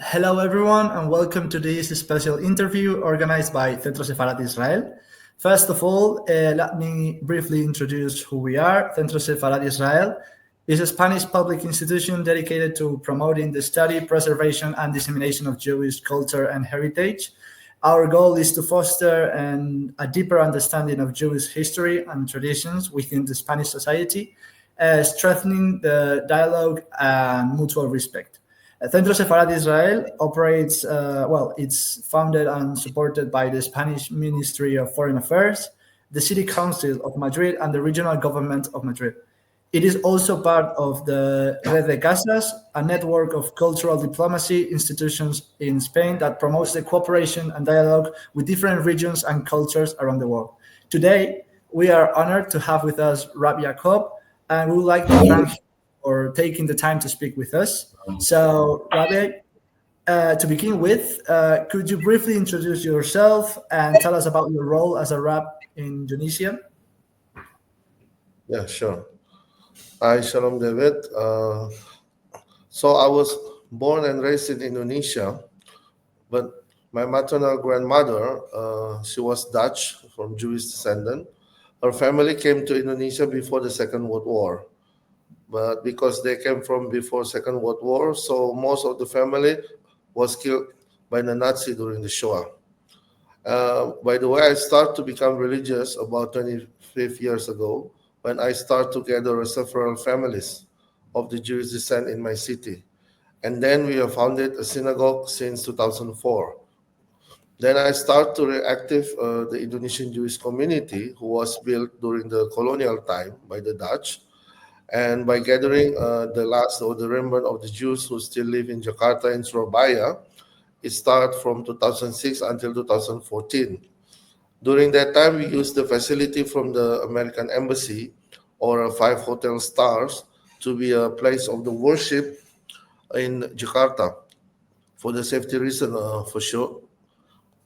Hello, everyone, and welcome to this special interview organized by Centro Sefarad-israel. First of all, let me briefly introduce who we are. Centro Sefarad-israel is a Spanish public institution dedicated to promoting the study, preservation, and dissemination of Jewish culture and heritage. Our goal is to foster a deeper understanding of Jewish history and traditions within the Spanish society, strengthening the dialogue and mutual respect. Centro Sefarad-israel operates, it's founded and supported by the Spanish Ministry of Foreign Affairs, the City Council of Madrid, and the Regional Government of Madrid. It is also part of the Red de Casas, a network of cultural diplomacy institutions in Spain that promotes the cooperation and dialogue with different regions and cultures around the world. Today, we are honored to have with us Rabbi Yaakov, and we would like to thank him for taking the time to speak with us. So, Rabbi, to begin with, could you briefly introduce yourself and tell us about your role as a rab in Indonesia? Yeah, sure. Hi, Shalom, David. So I was born and raised in Indonesia, but my maternal grandmother, she was Dutch from Jewish descendant. Her family came to Indonesia before the Second World War. But because they came from before Second World War, so most of the family was killed by the Nazi during the Shoah. By the way, I started to become religious about 25 years ago when I started to gather several families of the Jewish descent in my city. And then we have founded a synagogue since 2004. Then I started to reactive the Indonesian Jewish community who was built during the colonial time by the Dutch. And by gathering the last or the remnant of the Jews who still live in Jakarta and Surabaya, it started from 2006 until 2014. During that time, we used the facility from the American Embassy or 5 hotel stars to be a place of the worship in Jakarta for the safety reason, for sure.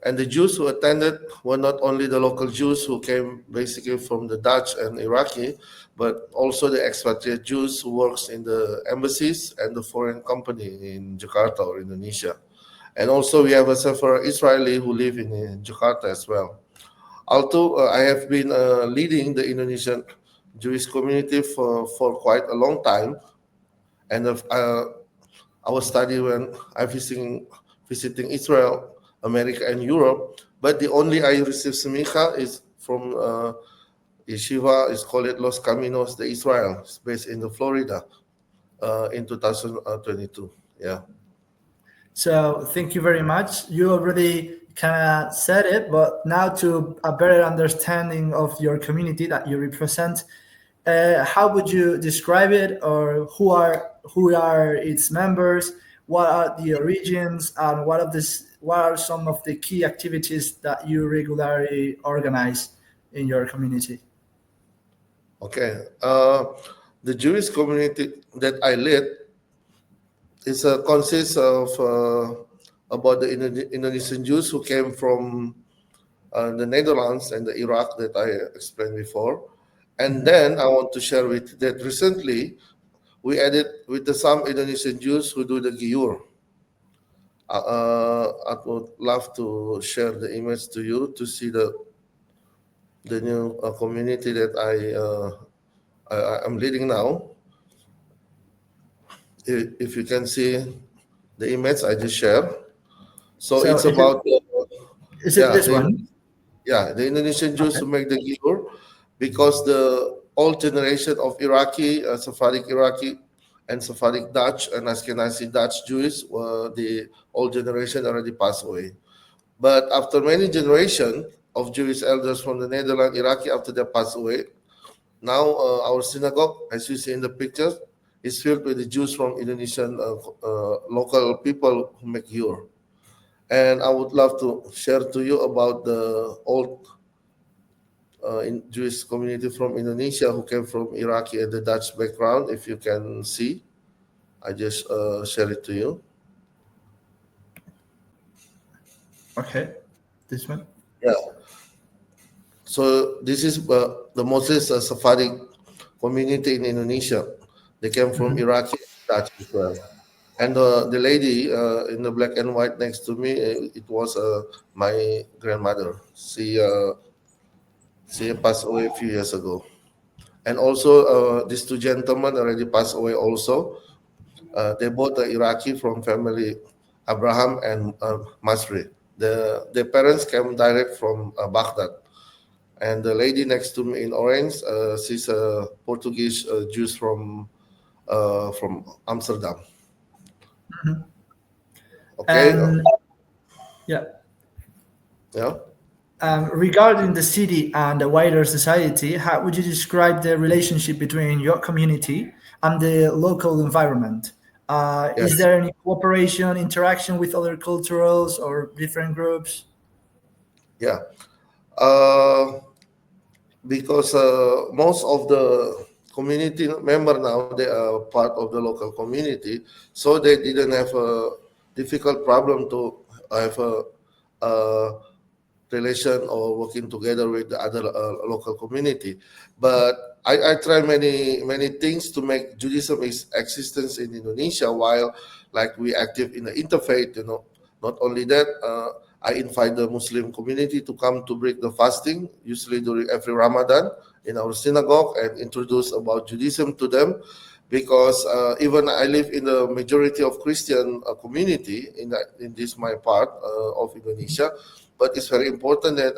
And the Jews who attended were not only the local Jews who came basically from the Dutch and Iraqi, but also the expatriate Jews who works in the embassies and the foreign company in Jakarta or Indonesia. And also we have several Israeli who live in Jakarta as well. Although I have been leading the Indonesian Jewish community for quite a long time, and our study when I'm visiting Israel, America, and Europe, but the only I received semicha is from yeshiva, is called Los Caminos de Israel. It's based in the Florida in 2022. Yeah. So thank you very much. You already kind of said it, but now to a better understanding of your community that you represent, how would you describe it, or who are its members? What are the origins, and what are some of the key activities that you regularly organize in your community? Okay. The Jewish community that I lead consists of about the Indonesian Jews who came from the Netherlands and the Iraq that I explained before. And then I want to share with that recently we added with some Indonesian Jews who do the Giyur. I would love to share the image to you to see the new community that I'm leading now. If you can see the image I just shared. So it's about... Is it this one? Yeah, the Indonesian Jews who make the Giyur, because the old generation of Iraqi, Sephardic Iraqi, and Sephardic Dutch and Ashkenazi Dutch Jews, the old generation already passed away. But after many generations of Jewish elders from the Netherlands, Iraqi, after they passed away, now our synagogue, as you see in the pictures, is filled with the Jews from Indonesian local people who make Giyur. And I would love to share to you about the old Jewish community from Indonesia who came from Iraqi and the Dutch background. If you can see, I just share it to you. Okay, this one. Yeah. So this is the Moses Sephardic community in Indonesia. They came from Iraqi and Dutch as well. And the lady in the black and white next to me, it was my grandmother. She passed away a few years ago. And also, these two gentlemen already passed away also. They both are Iraqi from family Abraham and Masri. Their parents came direct from Baghdad. And the lady next to me in orange, she's a Portuguese Jews from Amsterdam. Okay. And yeah. Yeah. Regarding the city and the wider society, how would you describe the relationship between your community and the local environment? Yes. Is there any cooperation, interaction with other cultures or different groups? Yeah. Because most of the community member now, they are part of the local community, so they didn't have a difficult problem to have a relation or working together with the other local community. But I try many things to make Judaism its existence in Indonesia, while like we active in the interfaith. Not only that, I invite the Muslim community to come to break the fasting, usually during every Ramadan in our synagogue, and introduce about Judaism to them. Because even I live in the majority of Christian community in this my part of Indonesia, but it's very important that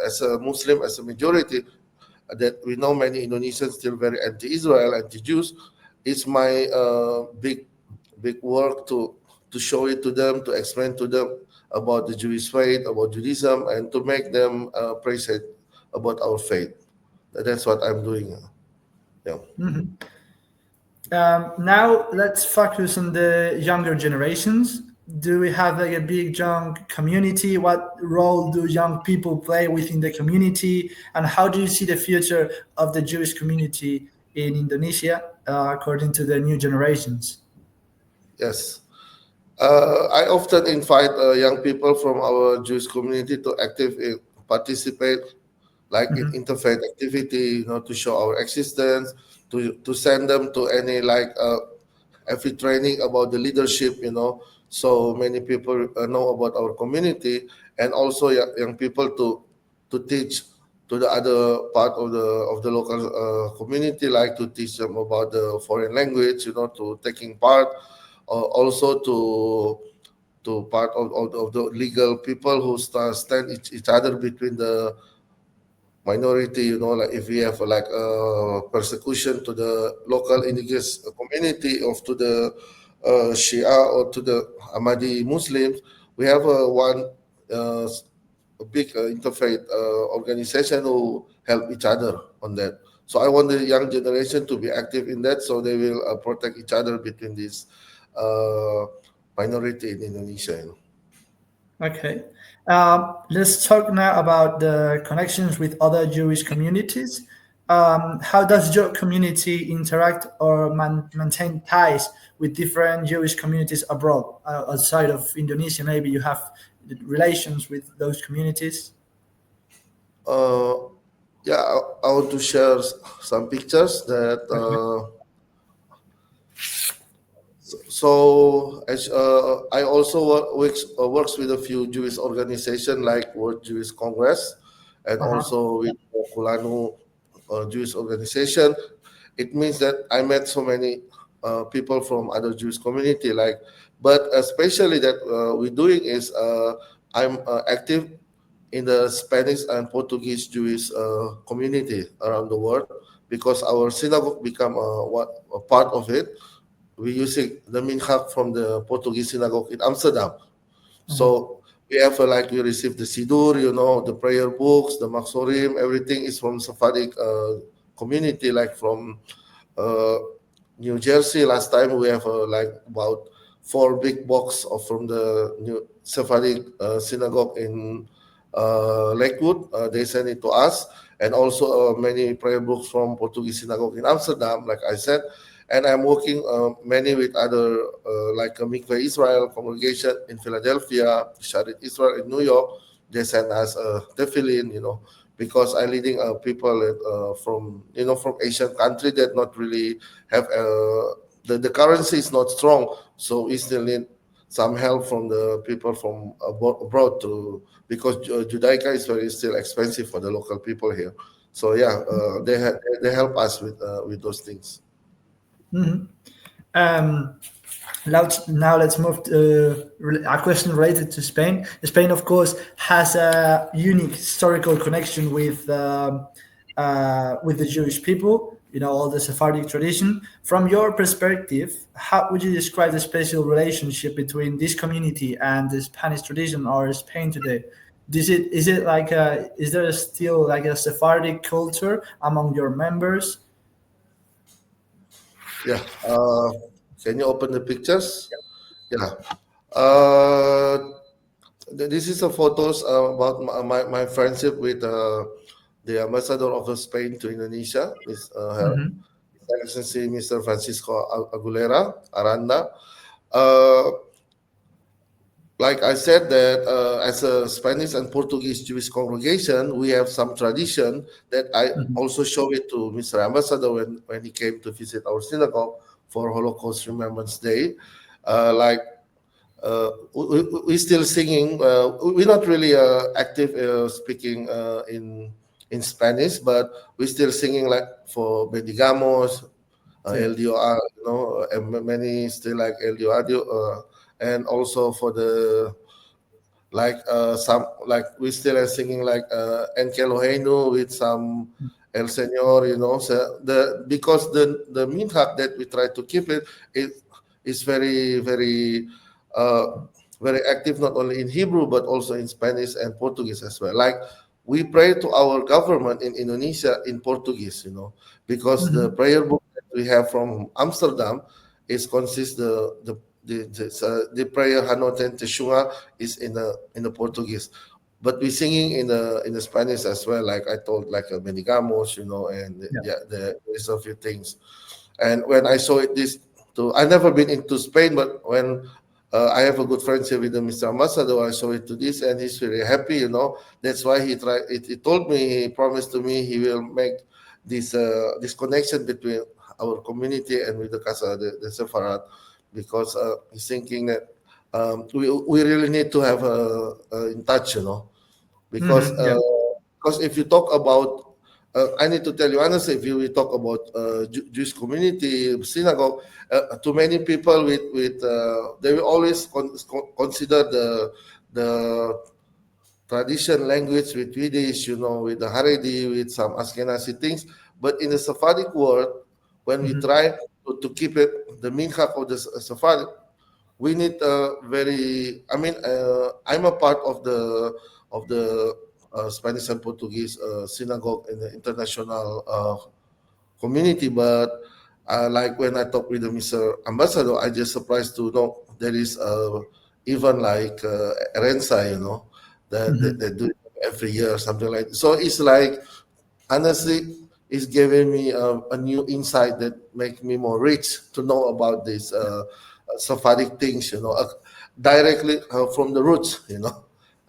as a Muslim, as a majority, that we know many Indonesians still very anti-Israel, anti-Jews. It's my big work to show it to them, to explain to them about the Jewish faith, about Judaism, and to make them appreciate about our faith. That's what I'm doing. Yeah. Mm-hmm. Now let's focus on the younger generations. Do we have a big young community? What role do young people play within the community? And how do you see the future of the Jewish community in Indonesia according to the new generations? Yes. I often invite young people from our Jewish community to participate, like in interfaith activity, to show our existence, to send them to any every training about the leadership, so many people know about our community, and also young people to teach to the other part of the local community, like to teach them about the foreign language, to taking part, also to part of the legal people who stand each other between the minority, like if we have persecution to the local indigenous community or to the Shia or to the Ahmadi Muslims, we have one a big interfaith organization who help each other on that. So I want the young generation to be active in that, so they will protect each other between this minority in Indonesia. Okay. Let's talk now about the connections with other Jewish communities. How does your community interact or maintain ties with different Jewish communities abroad, outside of Indonesia? Maybe you have relations with those communities. Yeah, I want to share some pictures that. So as I also works with a few Jewish organizations like World Jewish Congress, and also with Kulanu Jewish organization. It means that I met so many people from other Jewish community, but especially that we're doing is I'm active in the Spanish and Portuguese Jewish community around the world, because our synagogue become a part of it. We using the minhag from the Portuguese synagogue in Amsterdam. So we have we receive the Sidur, the prayer books, the Maksorim, everything is from Sephardic community, like from New Jersey. Last time we have about 4 big box from the New Sephardic synagogue in Lakewood. They send it to us, and also many prayer books from Portuguese synagogue in Amsterdam, like I said. And I'm working many with other like Mikveh Israel Congregation in Philadelphia, Shaar Israel in New York. They send us tefillin, because I'm leading people from from Asian country that not really have the currency is not strong, so we still need some help from the people from abroad because Judaica is very still expensive for the local people here. So yeah, they help us with those things. Mm-hmm. Now let's move to a question related to Spain. Spain, of course, has a unique historical connection with the Jewish people. All the Sephardic tradition. From your perspective, how would you describe the special relationship between this community and the Spanish tradition or Spain today? Is there still like a Sephardic culture among your members? Yeah. Can you open the pictures? Yeah. This is the photos about my friendship with the ambassador of Spain to Indonesia, His Excellency Mr. Francisco Aguilera Aranda. Like I said that as a Spanish and Portuguese Jewish congregation, we have some tradition that I also show it to Mr. Ambassador when he came to visit our synagogue for Holocaust Remembrance Day. We still singing. We're not really active speaking in Spanish, but we're still singing like for Bendigamos, El Dios, and many still like El Dios, and also for the some we still are singing like Enkelohenu with some El Señor, so because the minhag that we try to keep is very very very active, not only in Hebrew but also in Spanish and Portuguese as well. Like we pray to our government in Indonesia in Portuguese, because the prayer book that we have from Amsterdam consists the prayer Hanoten Teshunga is in the Portuguese, but we singing in the Spanish as well. Like I told, like Bendigamos, and the rest of few things. And when I saw it, I never been into Spain, but when I have a good friendship with Mr. Ambassador, I saw it to this, and he's very happy. That's why he tried. He told me, he promised to me, he will make this connection between our community and with the Casa the Sefarad, because he's thinking that we really need to have in touch, because if you talk about, I need to tell you honestly, if we talk about Jewish community synagogue, to many people they will always consider the tradition language with Yiddish, with the Haredi, with some Ashkenazi things. But in the Sephardic world, when we try to keep it, the minhag of the Sephardic, we need I'm a part of the Spanish and Portuguese synagogue in the international community, but like when I talk with the Mr. Ambassador, I just surprised to know there is even like herencia, that they do every year, something like that. So it's like, honestly, it's giving me a new insight that makes me more rich to know about these Sephardic things, directly from the roots,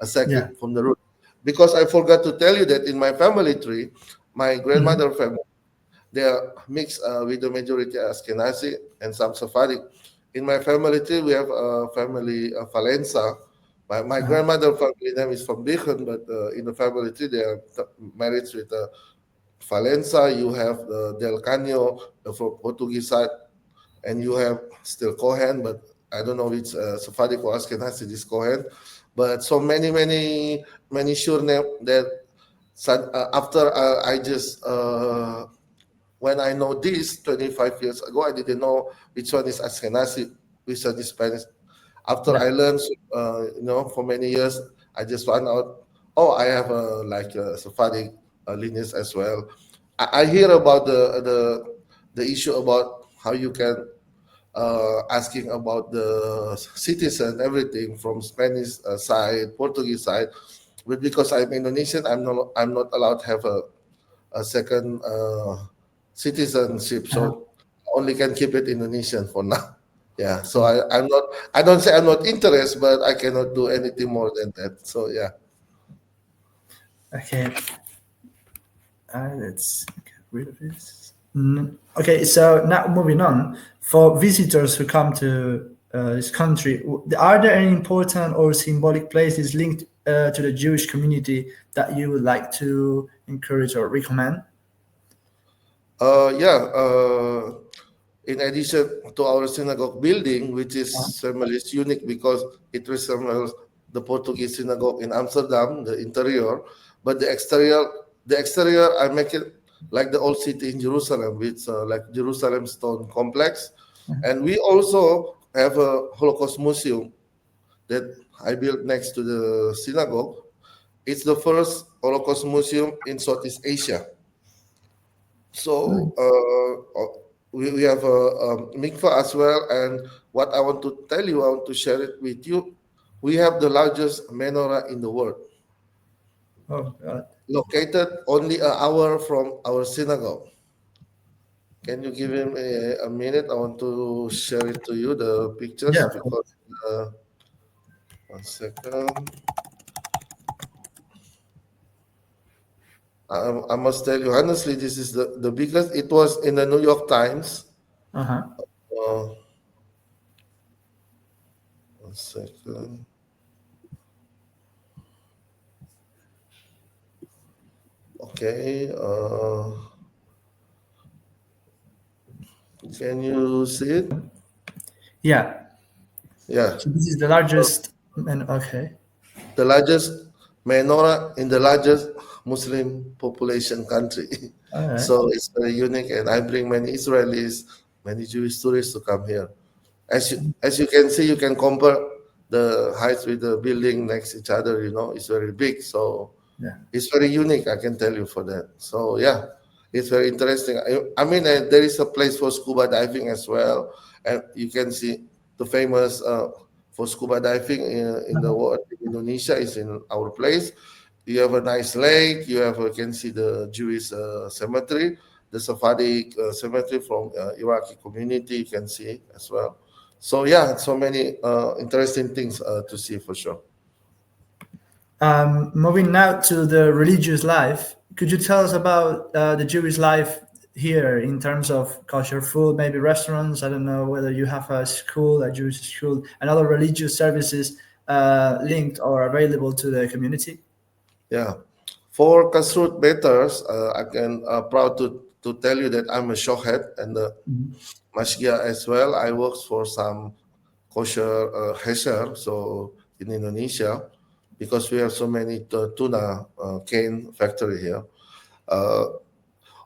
exactly from the roots. Because I forgot to tell you that in my family tree, my grandmother family, they are mixed with the majority Ashkenazi and some Sephardic. In my family tree, we have a family Valenza. My grandmother family name is from Bichen, but in the family tree, they are married with Valenza. You have Del Cano from Portuguese side, and you have still Cohen, but I don't know which Sephardic or Ashkenazi is Cohen. But so many sure name that after I just when I know this 25 years ago, I didn't know which one is Ashkenazi, which one is Spanish. After I learned, for many years, I just found out, I have a Sephardic lineage as well. I hear about the issue about how you can asking about the citizen, everything from Spanish side, Portuguese side, but because I'm Indonesian, I'm not allowed to have a second citizenship, so only can keep it Indonesian for now. Yeah, so I don't say I'm not interested, but I cannot do anything more than that. So yeah. Okay. Let's get rid of this. Okay, so now moving on. For visitors who come to this country, are there any important or symbolic places linked to the Jewish community that you would like to encourage or recommend? In addition to our synagogue building, which is unique because it resembles the Portuguese synagogue in Amsterdam, the interior, but the exterior, I make it like the old city in Jerusalem, with like Jerusalem stone complex. And we also have a Holocaust museum that I built next to the synagogue. It's the first Holocaust museum in Southeast Asia. So we have a mikvah as well. And what I want to tell you, I want to share it with you. We have the largest menorah in the world. Oh, God. Located only an hour from our synagogue. Can you give him a minute? I want to share it to you, the pictures. Yeah. Because, 1 second. I must tell you, honestly, this is the biggest. It was in the New York Times. 1 second. Okay. Can you see it? Yeah. Yeah. So this is the largest. Okay. The largest menorah in the largest Muslim population country. All right. So it's very unique, and I bring many Israelis, many Jewish tourists to come here. As you can see, you can compare the heights with the building next each other. You know, it's very big, so Yeah. it's very unique. I can tell you for that. So yeah, it's very interesting. I mean, there is a place for scuba diving as well, and you can see the famous for scuba diving in the world. Indonesia is in our place. You have a nice lake. You can see the Jewish cemetery, the Sefardí cemetery from Iraqi community. You can see as well. So yeah, so many interesting things to see for sure. Moving now to the religious life, could you tell us about the Jewish life here in terms of culture, food, maybe restaurants? I don't know whether you have a school, a Jewish school, and other religious services linked or available to the community. Yeah, for kashrut betters, I can proud to tell you that I'm a shohet and mashgia as well. I work for some kosher hesher, so in Indonesia, because we have so many tuna cane factory here.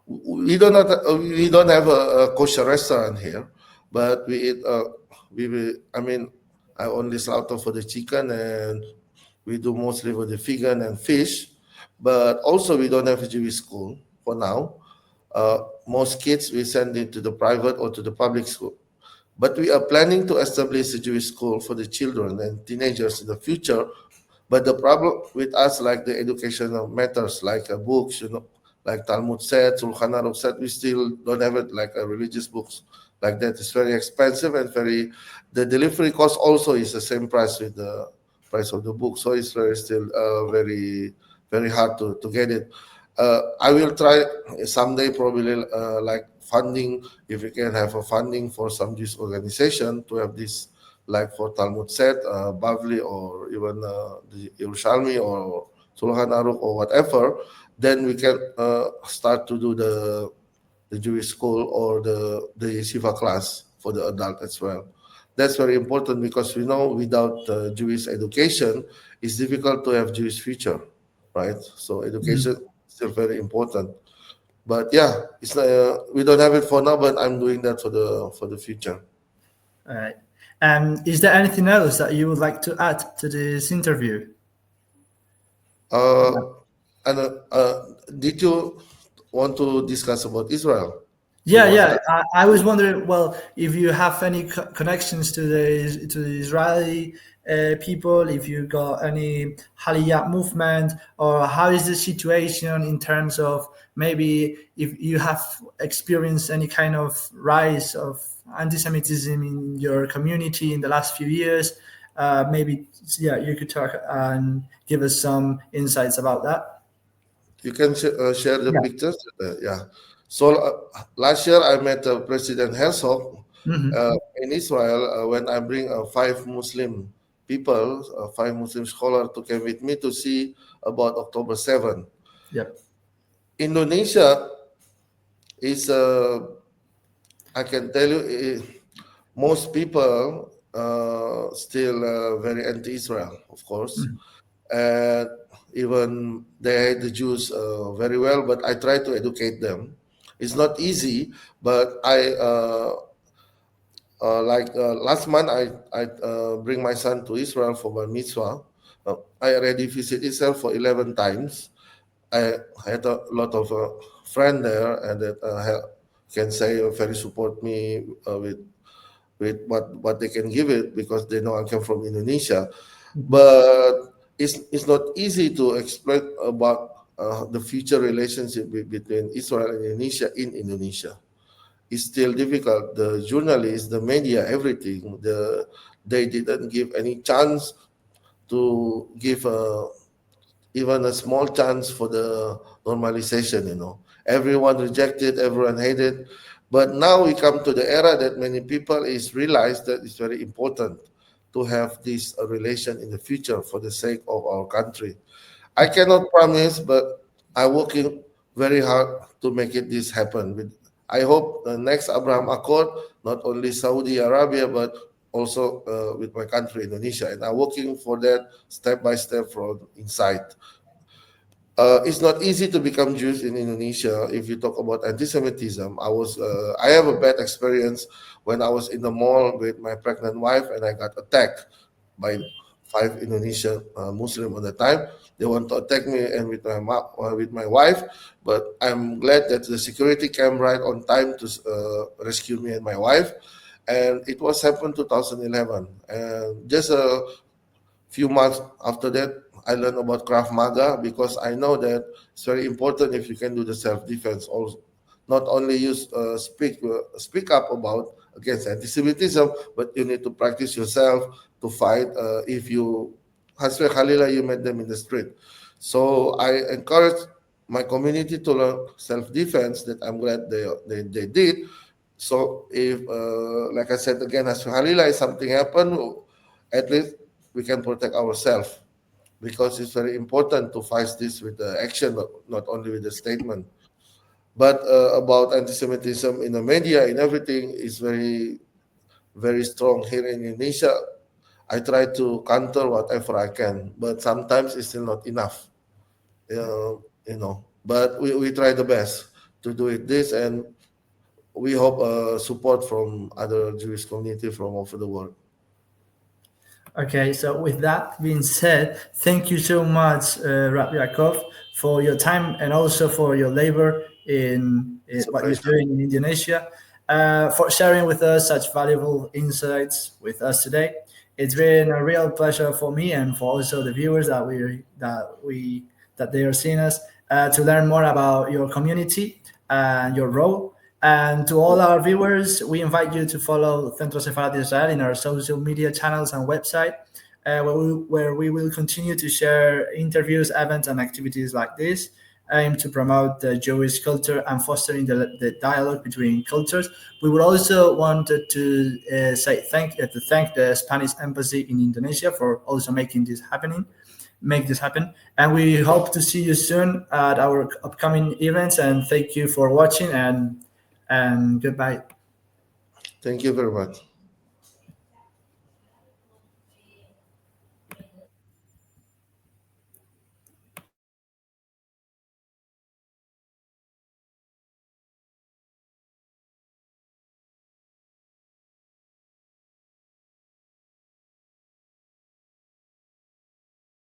We don't have a kosher restaurant here, but we eat. I only slaughter for the chicken, and we do mostly for the vegan and fish. But also, we don't have a Jewish school for now. Most kids we send into the private or to the public school. But we are planning to establish a Jewish school for the children and teenagers in the future. But the problem with us, like the educational matters, like books, like Talmud set, Shulchan Aruch set, we still don't have it like religious books like that. It's very expensive and the delivery cost also is the same price with the price of the book. So it's still very, very hard to get it. I will try someday probably like funding, if we can have a funding for some Jewish organization to have this, like for Talmud set, Bavli, or even the Yerushalmi or Shulchan Aruch or whatever, then we can start to do the Jewish school or the yeshiva class for the adult as well. That's very important because we know without Jewish education, it's difficult to have Jewish future, right? So education is still very important. But yeah, it's we don't have it for now, but I'm doing that for the future. All right. Is there anything else that you would like to add to this interview? Did you want to discuss about Israel? Yeah. I was wondering, well, if you have any connections to the Israeli people, if you got any Aliyah movement, or how is the situation in terms of maybe if you have experienced any kind of rise of anti-Semitism in your community in the last few years. Maybe you could talk and give us some insights about that. You can share the pictures. So last year I met President Herzog Mhm. in Israel when I bring 5 Muslim people, 5 Muslim scholars to come with me to see about October 7. Yep. Indonesia is, I can tell you, most people still very anti-Israel, of course, and even they hate the Jews very well. But I try to educate them. It's not easy, but I last month I bring my son to Israel for my mitzvah. I already visit Israel for 11 times. I had a lot of friends there, and that can say very support me with what they can give it because they know I come from Indonesia. But it's not easy to explain about the future relationship between Israel and Indonesia in Indonesia. It's still difficult. The journalists, the media, everything, they didn't give any chance to give even a small chance for the normalization. Everyone rejected, everyone hated. But now we come to the era that many people is realize that it's very important to have this relation in the future for the sake of our country. I cannot promise, but I'm working very hard to make this happen. I hope the next Abraham Accord, not only Saudi Arabia, but also with my country, Indonesia. And I'm working for that step by step from inside. It's not easy to become Jews in Indonesia. If you talk about anti-Semitism, I have a bad experience when I was in the mall with my pregnant wife and I got attacked by 5 Indonesian Muslim at the time. They want to attack me and with my wife, but I'm glad that the security came right on time to rescue me and my wife. And it was happened 2011, and just a few months after that, I learned about Krav Maga because I know that it's very important if you can do the self-defense. Also, not only speak up about against anti-Semitism, but you need to practice yourself to fight. If you Hasbe Khalila, you met them in the street. So I encourage my community to learn self-defense. That I'm glad they did. So if, like I said again, Hasbe Khalila, if something happened, at least we can protect ourselves because it's very important to fight this with the action, not only with the statement. But about anti-Semitism in the media, in everything, is very, very strong here in Indonesia. I try to counter whatever I can, but sometimes it's still not enough. But we try the best to do it this, and we hope support from other Jewish community from over the world. Okay, so with that being said, thank you so much, Rabbi Yaakov, for your time and also for your labor in what you're doing in Indonesia, for sharing with us such valuable insights with us today. It's been a real pleasure for me and for also the viewers that they are seeing us to learn more about your community and your role. And to all our viewers, we invite you to follow Centro Sefarad-israel in our social media channels and website, where we will continue to share interviews, events, and activities like this, aimed to promote the Jewish culture and fostering the dialogue between cultures. We would also wanted to thank the Spanish Embassy in Indonesia for also make this happen. And we hope to see you soon at our upcoming events. And thank you for watching and goodbye. Thank you very much.